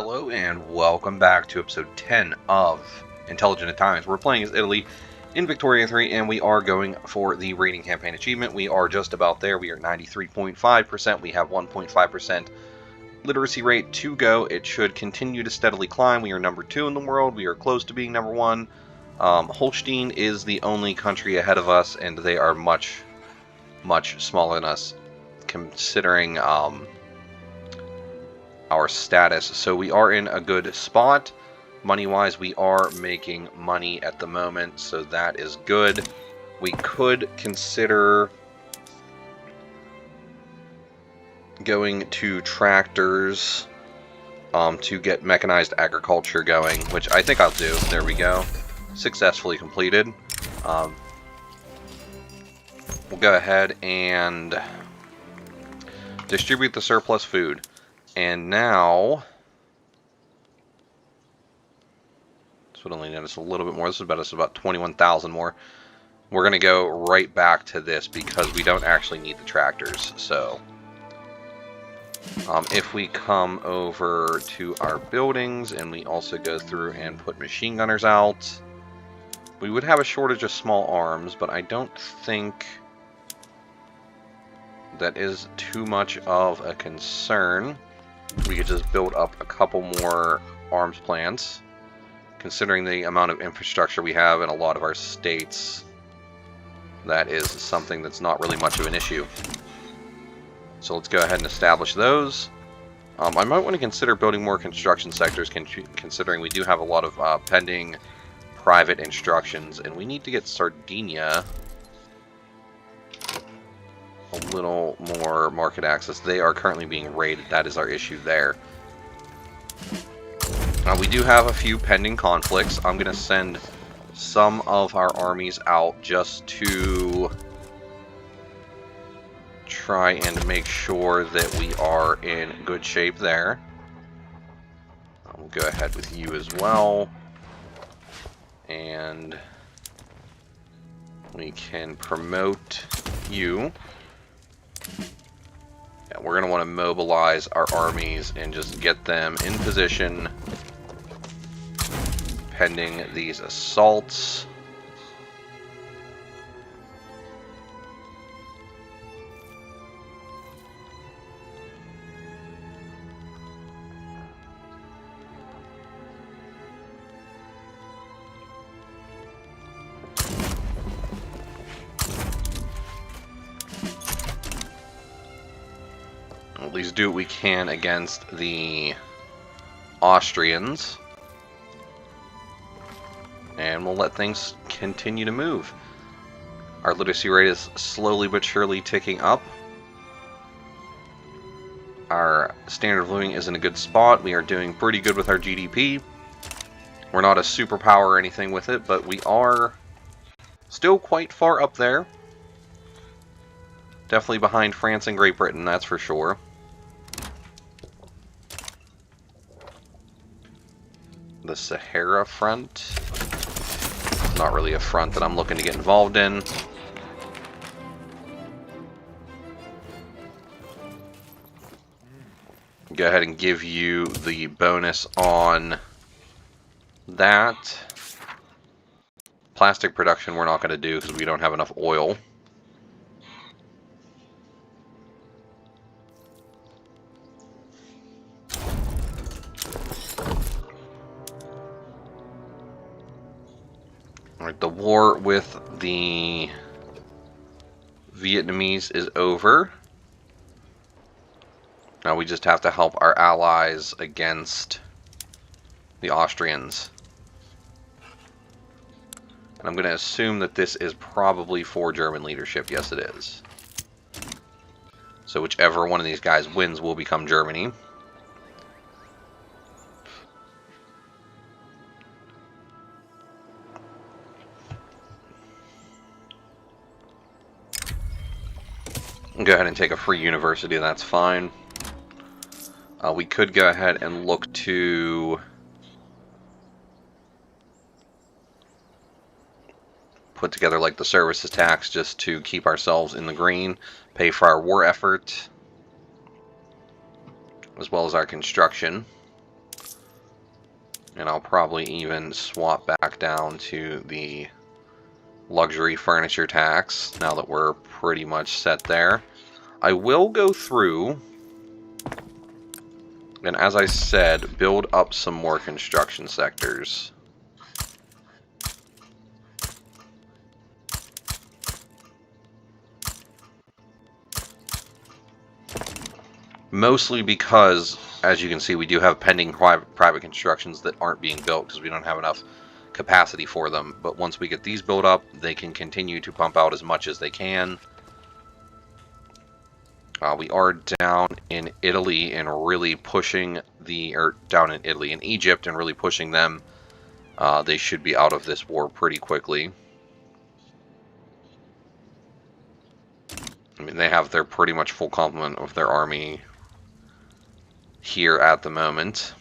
Hello and welcome back to episode 10 of Intelligent at Times. We're playing as Italy in Victoria 3 and we are going for the raiding campaign achievement. We are just about there. We are 93.5%. We have 1.5% literacy rate to go. It should continue to steadily climb. We are number 2 in the world. We are close to being number 1. Holstein is the only country ahead of us and they are much smaller than us considering our status. So we are in a good spot. Money-wise, we are making money at the moment, so that is good. We could consider going to tractors to get mechanized agriculture going, which I think I'll do. There we go. Successfully completed. We'll go ahead and distribute the surplus food. And now, this would only net us a little bit more. This is about 21,000 more. We're going to go right back to this because we don't actually need the tractors. So, if we come over to our buildings and we also go through and put machine gunners out, we would have a shortage of small arms, but I don't think that is too much of a concern. We could just build up a couple more arms plants. Considering the amount of infrastructure we have in a lot of our states, that is something that's not really much of an issue. So let's go ahead and establish those. I might want to consider building more construction sectors, considering we do have a lot of pending private instructions, and we need to get Sardinia a little more market access. They are currently being raided. That is our issue there. We do have a few pending conflicts. I'm going to send some of our armies out just to try and make sure that we are in good shape there. We'll go ahead with you as well. And we can promote you. Yeah, we're going to want to mobilize our armies and just get them in position pending these assaults. At least do what we can against the Austrians. And we'll let things continue to move. Our literacy rate is slowly but surely ticking up. Our standard of living is in a good spot. We are doing pretty good with our GDP. We're not a superpower or anything with it, but we are still quite far up there. Definitely behind France and Great Britain, that's for sure. The Sahara front. Not really a front that I'm looking to get involved in. Go ahead and give you the bonus on that. Plastic production we're not going to do because we don't have enough oil. Alright, the war with the Vietnamese is over. Now we just have to help our allies against the Austrians. And I'm going to assume that this is probably for German leadership. Yes, it is. So whichever one of these guys wins will become Germany. Go ahead and take a free university, that's fine. We could go ahead and look to put together like the services tax just to keep ourselves in the green, pay for our war effort, as well as our construction. And I'll probably even swap back down to the luxury furniture tax now that we're pretty much set there. I will go through and, as I said, build up some more construction sectors. Mostly because, as you can see, we do have pending private constructions that aren't being built because we don't have enough capacity for them. But once we get these built up, they can continue to pump out as much as they can. We are down in Italy and really pushing down in Italy and Egypt and really pushing them. They should be out of this war pretty quickly. I mean, they have their pretty much full complement of their army here at the moment.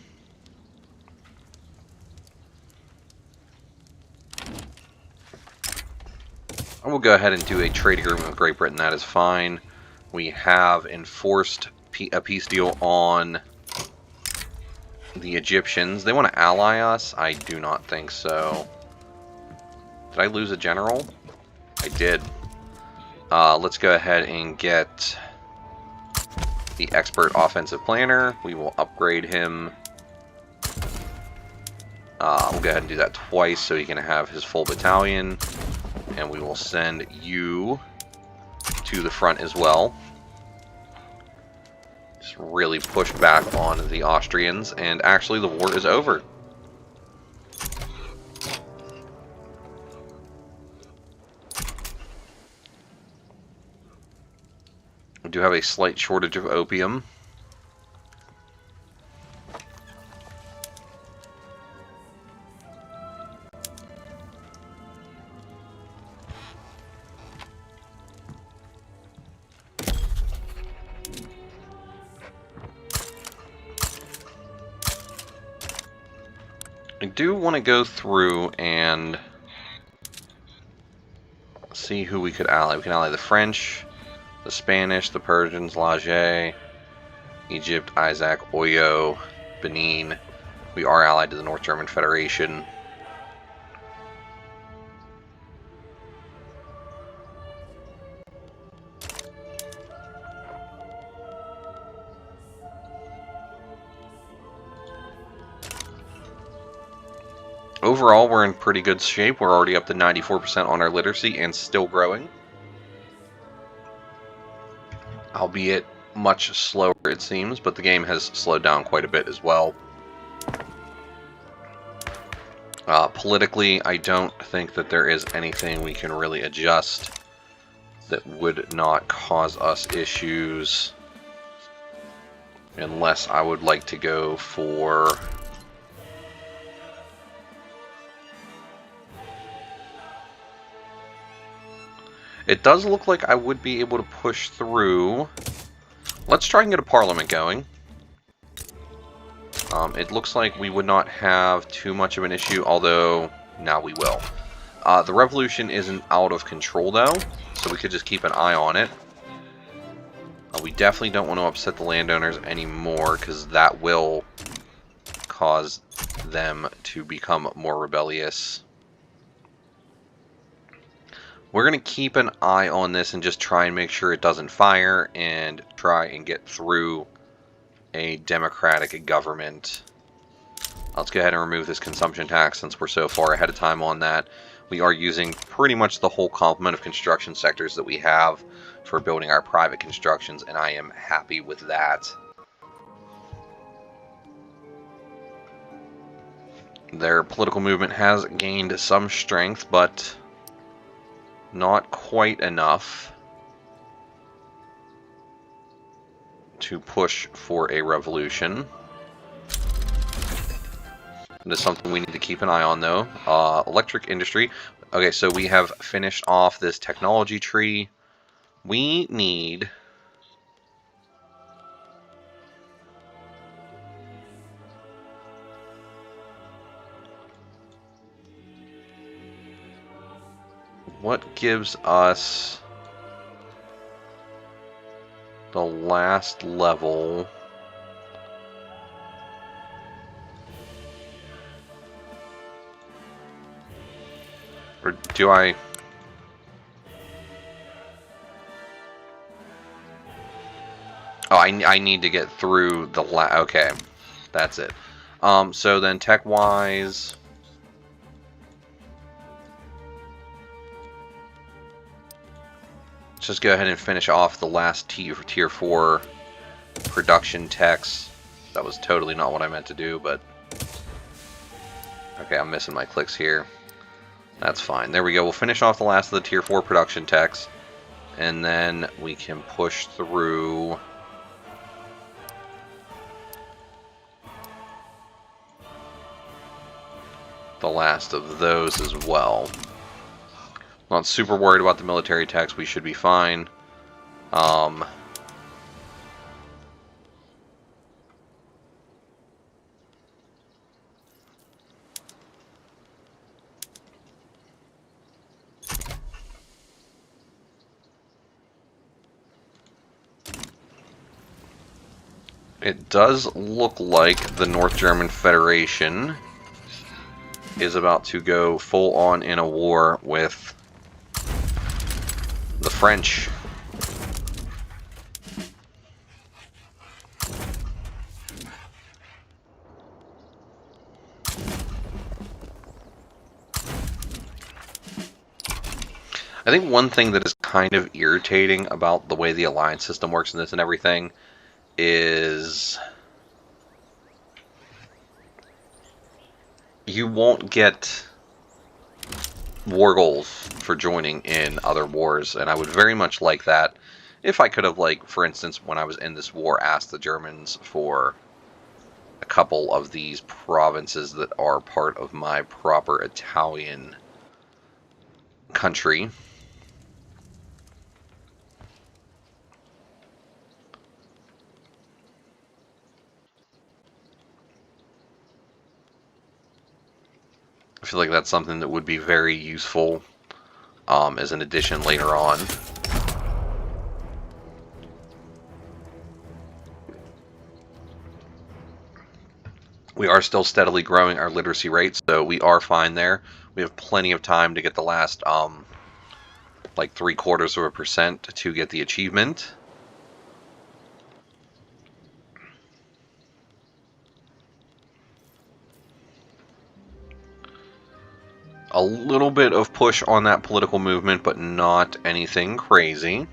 I will go ahead and do a trade agreement with Great Britain. That is fine. We have enforced a peace deal on the Egyptians. They want to ally us? I do not think so. Did I lose a general? I did. Let's go ahead and get the expert offensive planner. We will upgrade him. We'll go ahead and do that twice so he can have his full battalion. And we will send you to the front as well. Just really push back on the Austrians, and actually the war is over. We do have a slight shortage of opium. I do want to go through and see who we could ally. We can ally the French, the Spanish, the Persians, Laje, Egypt, Isaac, Oyo, Benin. We are allied to the North German Federation. Overall, we're in pretty good shape. We're already up to 94% on our literacy and still growing. Albeit much slower, it seems, but the game has slowed down quite a bit as well. Politically, I don't think that there is anything we can really adjust that would not cause us issues, unless I would like to go for... It does look like I would be able to push through. Let's try and get a parliament going. It looks like we would not have too much of an issue, although now we will. The revolution isn't out of control, though, so we could just keep an eye on it. We definitely don't want to upset the landowners anymore, because that will cause them to become more rebellious. We're going to keep an eye on this and just try and make sure it doesn't fire and try and get through a democratic government. Let's go ahead and remove this consumption tax since we're so far ahead of time on that. We are using pretty much the whole complement of construction sectors that we have for building our private constructions, and I am happy with that. Their political movement has gained some strength, but not quite enough to push for a revolution. It is something we need to keep an eye on, though. Electric industry. Okay, so we have finished off this technology tree. We need... What gives us the last level? Or do I... Oh, I need to get through the okay, that's it. So then tech-wise... Let's just go ahead and finish off the last tier 4 production techs. That was totally not what I meant to do, but... Okay, I'm missing my clicks here. That's fine. There we go. We'll finish off the last of the tier 4 production techs, and then we can push through... the last of those as well. Not super worried about the military techs. We should be fine. It does look like the North German Federation is about to go full on in a war with the French. I think one thing that is kind of irritating about the way the alliance system works in this and everything is you won't get war goals for joining in other wars, and I would very much like that if I could have, like, for instance, when I was in this war, asked the Germans for a couple of these provinces that are part of my proper Italian country. I feel like that's something that would be very useful as an addition later on. We are still steadily growing our literacy rate, so we are fine there. We have plenty of time to get the last, like 0.75% to get the achievement. A little bit of push on that political movement, but not anything crazy.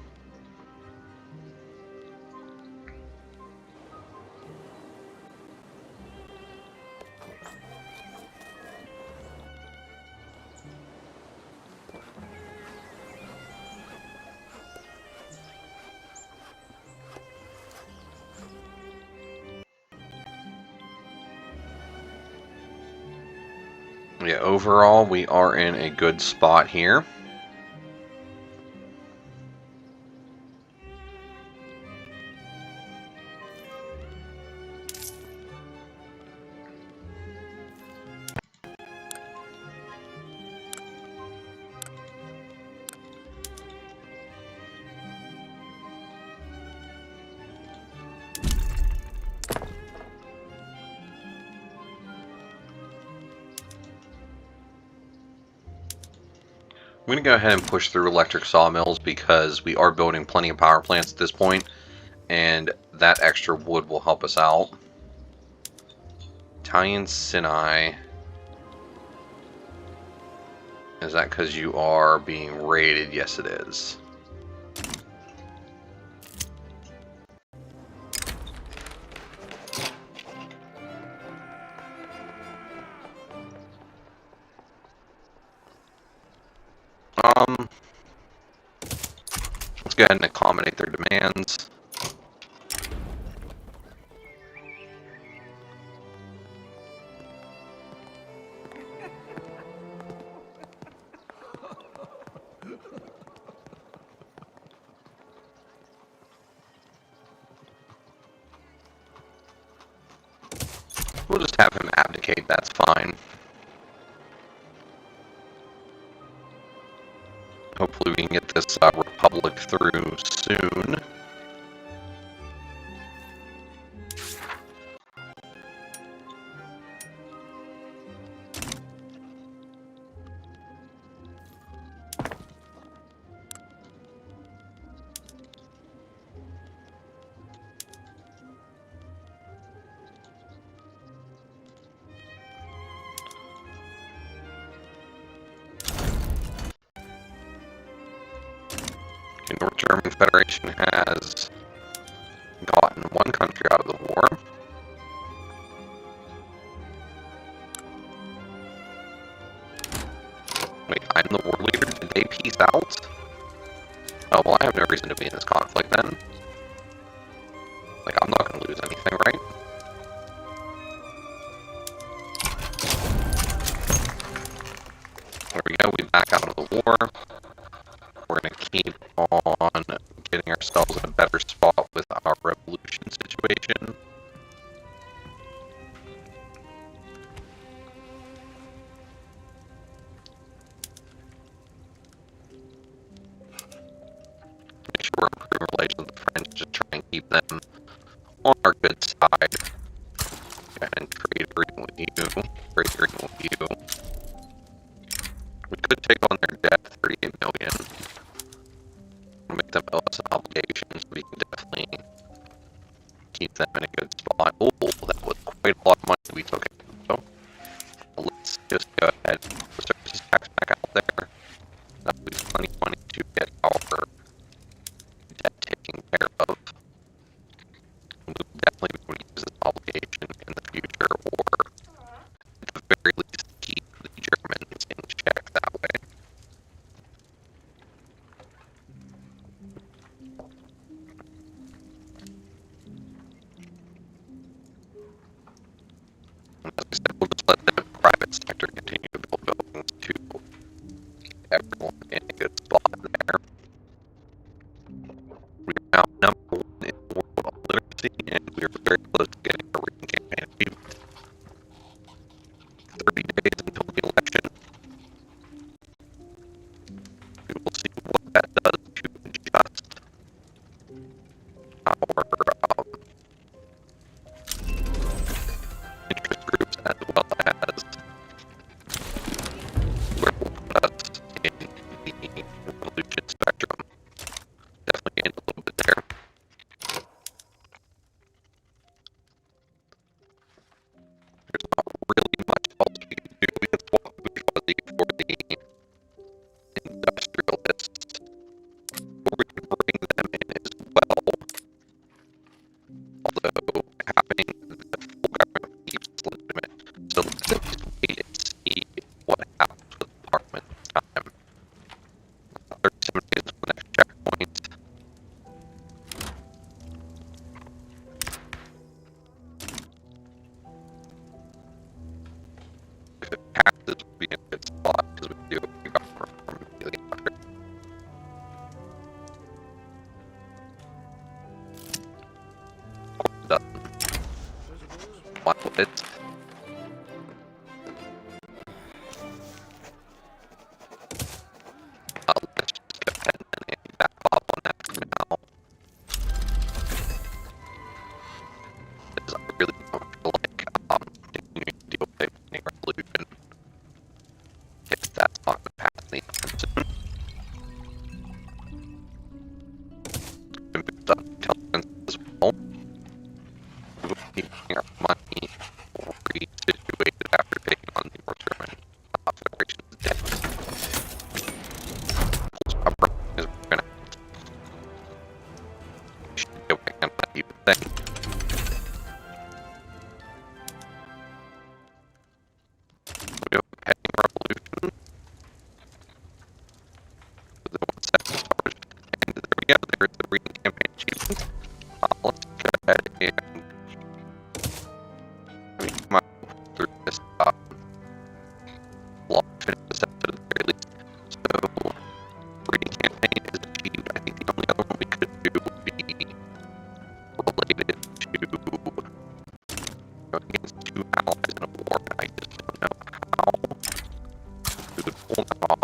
Yeah, overall, we are in a good spot here. I'm going to go ahead and push through electric sawmills because we are building plenty of power plants at this point, and that extra wood will help us out. Italian Sinai. Is that because you are being raided? Yes, it is. Let's go ahead and accommodate their demands. We'll just have him abdicate, that's fine. Hopefully we can get this republic through soon. The North German Federation has gotten one country out of the war. Wait, I'm the war leader? Did they peace out? Oh, well, I have no reason to be in this conflict then. Like, I'm not going to lose anything, right? There we go, we back out of the war. We're going to keep on getting ourselves in a better spot with our revolution situation. Make sure we're improving relations with the French, just try and keep them on our good side. Go ahead and trade agreement with you. Trade agreement with you. We could take on their debt, 38 million. We'll make them owe us an obligation, so we can definitely keep them in a good spot. Oh, that was quite a lot of money we took it. So let's just go ahead and put the services tax back out there. That leaves plenty of money to get our debt taken care of. We'll definitely be able to use this obligation in the future, or at the very least keep the Germans in check that way. And as I said, we'll just let the private sector continue to build buildings to keep everyone in a good spot there. We are now number 1 in the world on literacy, and we are very close to getting our reading campaign achieved. 30 days until the election. We will see what that does to adjust our interest groups, as well as where it will put us in the revolution spectrum. Definitely gained a little bit there. There's not really much else we can do. We can swap bourgeoisie for the industrialists, or we can bring them in as well. Although having the full government keeps legitimate. So let's at least wait and see what happens with the parliament this time. 37 days for the next checkpoint. If it passes, we'll be in a good spot because we do we got reform immediately after. Of course it doesn't. Why would it? Let's just go ahead and back off on that for now. Because I really don't feel like continuing to deal with a pending revolution if that's not going to pass anytime soon. We moved up intelligence as well. We will be getting our money resituated after taking on the North German Federation's debt. Our problem is we're going to should go back and let you think. We have a pending revolution. The 1 second started. And there we go, there's the reading campaign achievement. Let's go ahead and come out through this long finish this episode at the very least. So, reading campaign is achieved. I think the only other one we could do would be related to going against 2 allies in a war, and I just don't know how we would pull them off.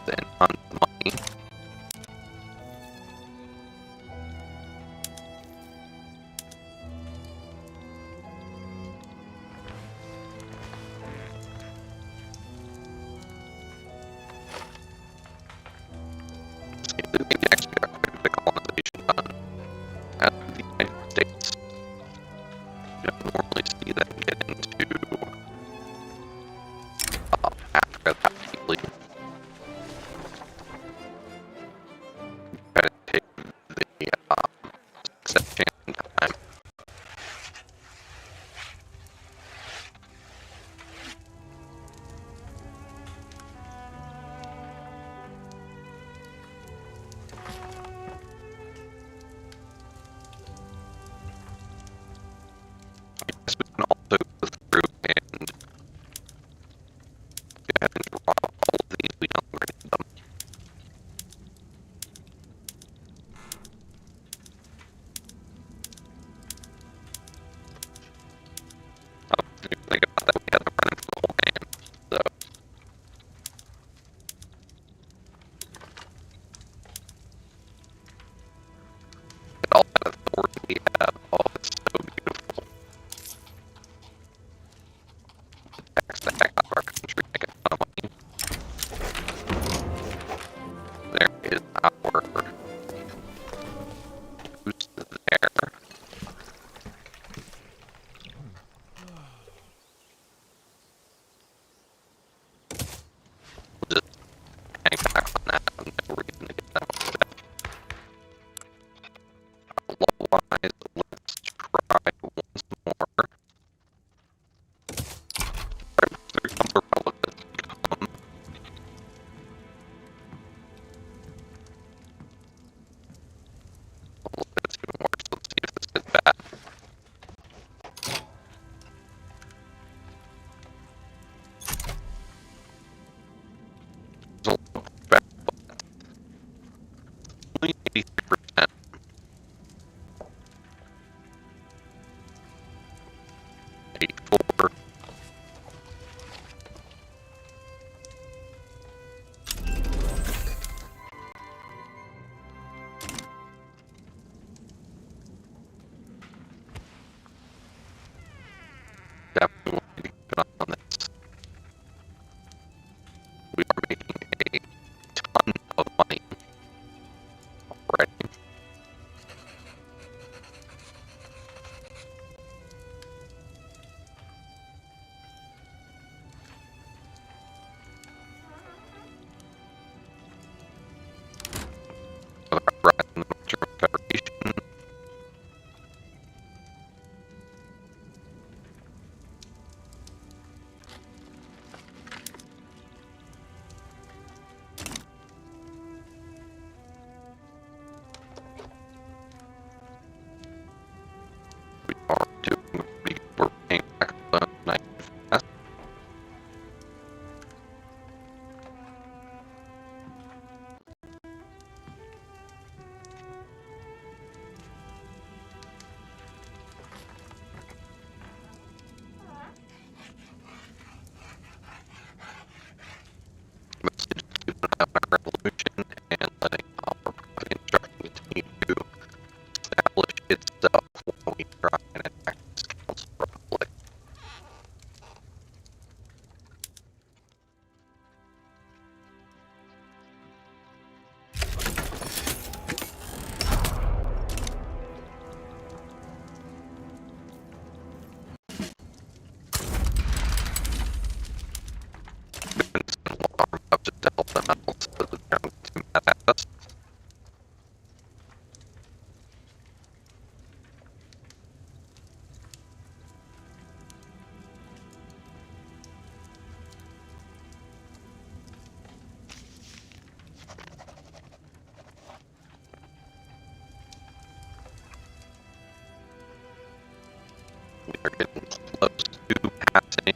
and tons of money. Maybe actually got quite a bit of colonization done out of the United States. You don't normally see them get into Africa that deeply. Try to take the success chance in time. Yes, we can also go through and go ahead and draw all of these. We downgraded them. Think about that, we had them running for the whole game. So it all that authority we have, oh, it's so beautiful. Tax the heck out of our country, make a ton of money. There is our boost there. We'll just hang back on that. No reason to get that upset. Love-wise, let's try once more. There's number relatives become a little bit even worse. Let's see if this gets bad. It's a little bad, but only 83%. 84. Definitely want to keep an eye on this. We are making a ton of money already. With our rise in the German Federation, we are doing, we're paying back the nice fast. Mostly just keeping an eye on our revolution and letting our private instruction continue to establish itself while we try and attack this council republic. We've been sending a lot of up just to help them out so that they don't get too mad at us. We are getting close to passing